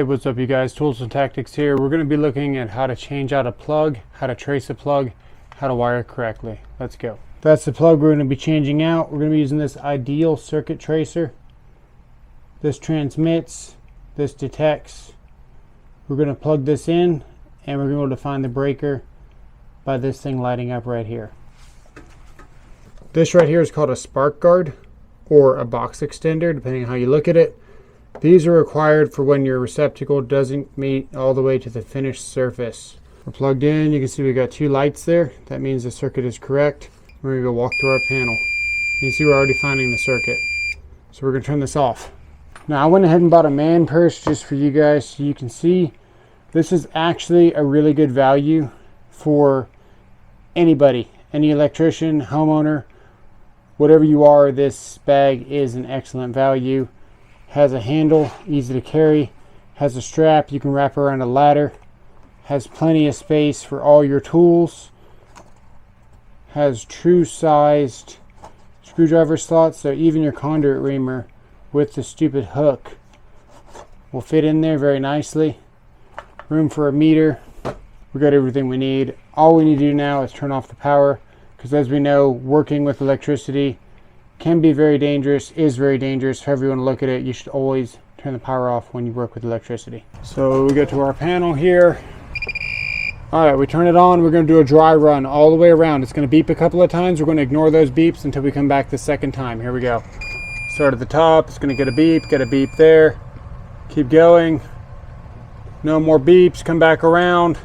Hey, what's up you guys, Tools and Tactics here. We're going to be looking at how to change out a plug, how to trace a plug, how to wire it correctly. Let's go. That's the plug we're going to be changing out. We're going to be using this Ideal circuit tracer. This transmits, this detects. We're going to plug this in and we're going to be able to find the breaker by this thing lighting up right here. This right here is called a spark guard or a box extender, depending on how you look at it. These are required for when your receptacle doesn't meet all the way to the finished surface. We're plugged in. You can see we got two lights there. That means the circuit is correct. We're going to go walk through our panel. You can see we're already finding the circuit. So we're going to turn this off. Now I went ahead and bought a man purse just for you guys so you can see this is actually a really good value for anybody, any electrician, homeowner, whatever you are. This bag is an excellent value. Has a handle, easy to carry, has a strap you can wrap around a ladder, has plenty of space for all your tools, has true sized screwdriver slots, so even your conduit reamer with the stupid hook will fit in there very nicely. Room for a meter. We got everything we need. All we need to do now is turn off the power, because as we know, working with electricity can be very dangerous, is very dangerous. However you want to look at it, you should always turn the power off when you work with electricity. So we go to our panel here. All right, we turn it on. We're going to do a dry run all the way around. It's going to beep a couple of times. We're going to ignore those beeps until we come back the second time. Here we go. Start at the top. It's going to get a beep there. Keep going. No more beeps. Come back around.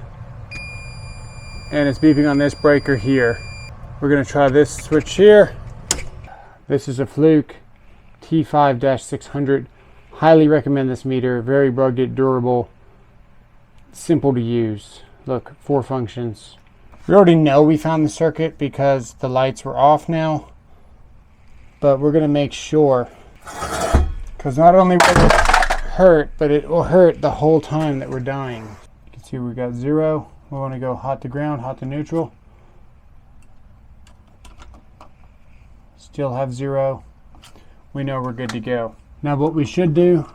And it's beeping on this breaker here. We're going to try this switch here. This is a Fluke T5-600. Highly recommend this meter. Very rugged, durable, simple to use. Look, 4 functions. We already know we found the circuit because the lights were off now. But we're going to make sure. Because not only will it hurt, but it will hurt the whole time that we're dying. You can see we got 0. We want to go hot to ground, hot to neutral. Still have 0. We know we're good to go. Now what we should do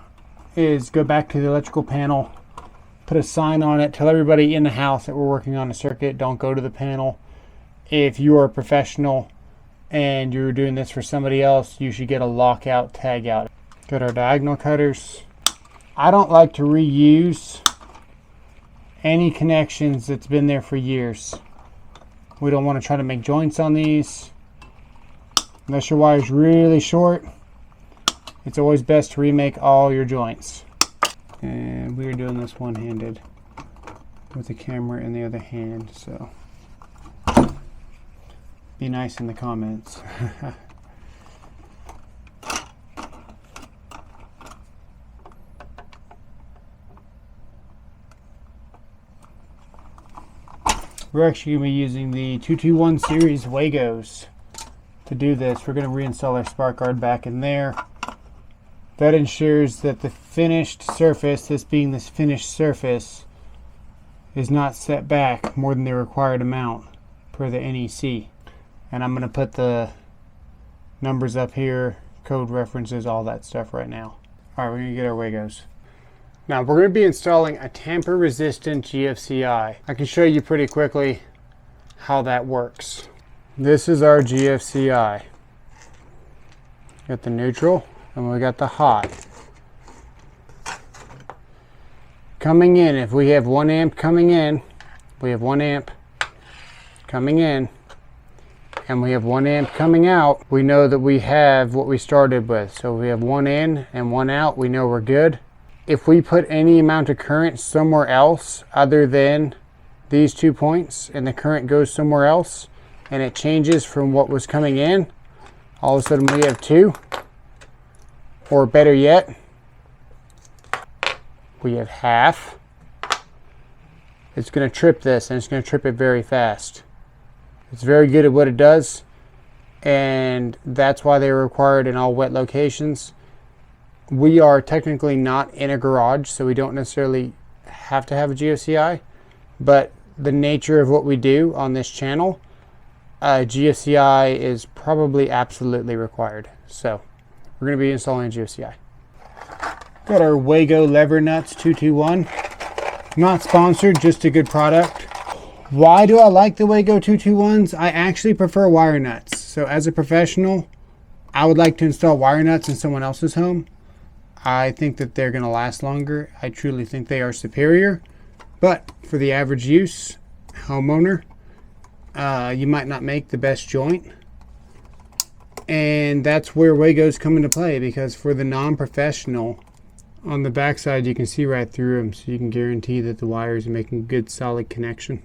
is go back to the electrical panel, put a sign on it, tell everybody in the house that we're working on a circuit, don't go to the panel. If you are a professional and you're doing this for somebody else, you should get a lockout tag out. Got our diagonal cutters. I don't like to reuse any connections that's been there for years. We don't want to try to make joints on these. Unless your wire is really short, it's always best to remake all your joints. And we're doing this one-handed with the camera in the other hand, so be nice in the comments. We're actually going to be using the 221 series Wagos. To do this, we're going to reinstall our spark guard back in there. That ensures that the finished surface, this being this finished surface, is not set back more than the required amount per the NEC. And I'm going to put the numbers up here, code references, all that stuff right now. Alright, we're going to get our Wagos. Now we're going to be installing a tamper resistant GFCI. I can show you pretty quickly how that works. This is our GFCI. Got the neutral and we got the hot. Coming in, if we have 1 amp coming in, we have 1 amp coming in, and we have 1 amp coming out, we know that we have what we started with. So we have 1 in and 1 out, we know we're good. If we put any amount of current somewhere else other than these 2 points and the current goes somewhere else, and it changes from what was coming in, all of a sudden we have 2, or better yet, we have half. It's going to trip this, and it's going to trip it very fast. It's very good at what it does, and that's why they are required in all wet locations. We are technically not in a garage, so we don't necessarily have to have a GFCI, but the nature of what we do on this channel, GFCI is probably absolutely required. So we're going to be installing a GFCI. Got our Wago lever nuts 221. Not sponsored, just a good product. Why do I like the Wago 221s? I actually prefer wire nuts. So as a professional, I would like to install wire nuts in someone else's home. I think that they're going to last longer. I truly think they are superior. But for the average use homeowner, you might not make the best joint. And that's where Wagos come into play, because for the non-professional, on the backside you can see right through them, so you can guarantee that the wires are making a good solid connection.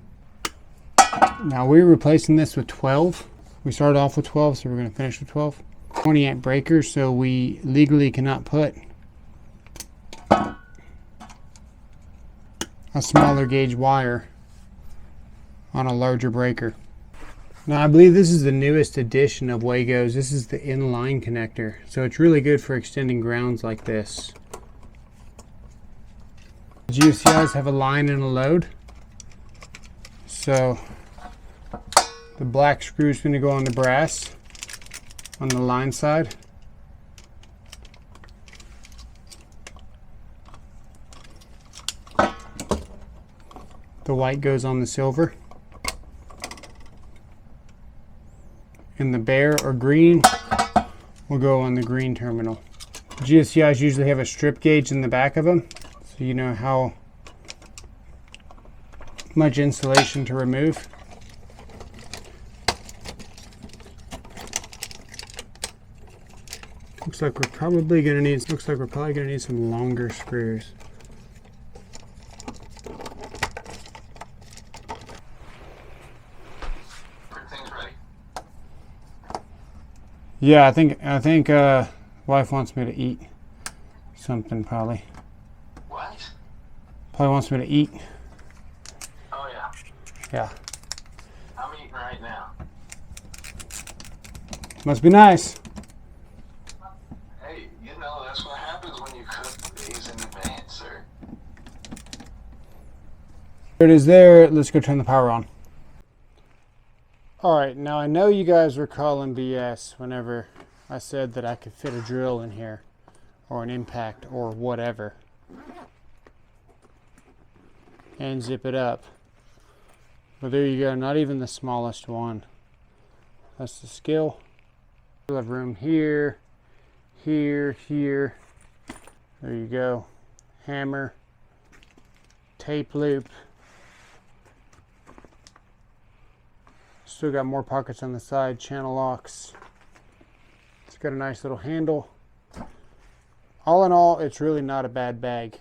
Now we're replacing this with 12. We started off with 12, so we're going to finish with 12. 20 amp breakers, so we legally cannot put a smaller gauge wire on a larger breaker. Now I believe this is the newest edition of Wagos. This is the inline connector, so it's really good for extending grounds like this. The GFCIs have a line and a load, so the black screw is going to go on the brass on the line side. The white goes on the silver. And the bare or green will go on the green terminal. GFCIs usually have a strip gauge in the back of them, so you know how much insulation to remove. Looks like we're probably gonna need some longer screws. Yeah, I think wife wants me to eat something probably. What? Probably wants me to eat. Oh yeah. Yeah. I'm eating right now. Must be nice. Hey, you know that's what happens when you cook days in advance, sir. There it is there. Let's go turn the power on. Alright, now I know you guys were calling BS whenever I said that I could fit a drill in here, or an impact, or whatever, and zip it up. Well, there you go, not even the smallest one. That's the skill. We'll have room here, here, here. There you go. Hammer, tape loop. Still got more pockets on the side, channel locks. It's got a nice little handle. All in all, it's really not a bad bag.